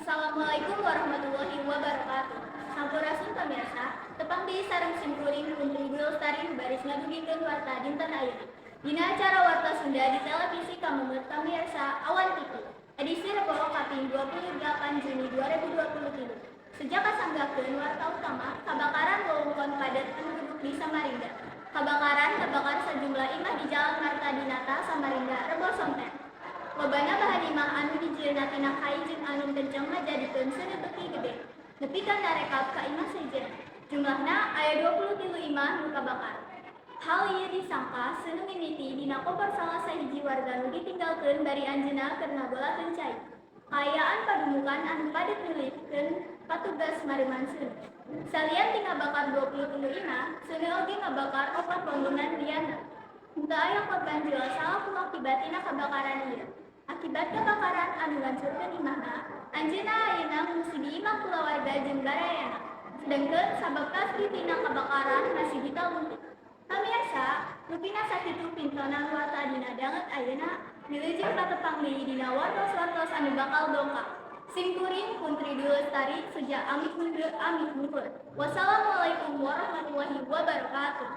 Assalamualaikum warahmatullahi wabarakatuh. Sampurasun pamirsa, tepang di sareng simkuring Menteri Lestari baris ngadugikeun warta dinten ayeuna. Dina acara Warta Sunda di televisi Kamemet pamirsa Awan TV. Edisi Rebo kaping 28 Juni 2023. Sejak kasanggakeun warta utama kabakaran wewengkon padat penduduk di Samarinda. Kabakaran ngebakar sejumlah imah di Jalan Marta Dinata, Samarinda, Rebo Sonten. Lobana bahan imah anu dijieunna tina kai jeung anu kenceng ngajadikeun seuneu beuki gede. Nepi ka narekap ka imah sejen. Jumlahna aya 23 imah nu kabakar. Hal ieu disangka seuneu mimiti dina koper salah sahiji warga nu ditinggalkeun bari anjeunna keur ngagolakeun cai. Kaayaan padumukan anu padet nulitkeun patugas Mariman seuneu. Salian ti ngabakar 23 imah, seuneu oge ngabakar 4 bangunan liana. Henteu aya korban jiwa salaku akibat tina kabakaran ieu. Akibat kebakaran anu ngancurkeun imahna, anjeunna ayeuna ngungsi di imah kulawarga jeung barayana. Sedengkeun sabab pasti tina kabakaran masih ditalungkeun. Pamirsa, rupina sakitu pintonan warta dina danget ayeuna, wilujeng patepang deui dina wartos-wartos anu bakal dongkap. Simkuring Menteri Lestari sejak amit mundur amit nuhun. Wassalamualaikum warahmatullahi wabarakatuh.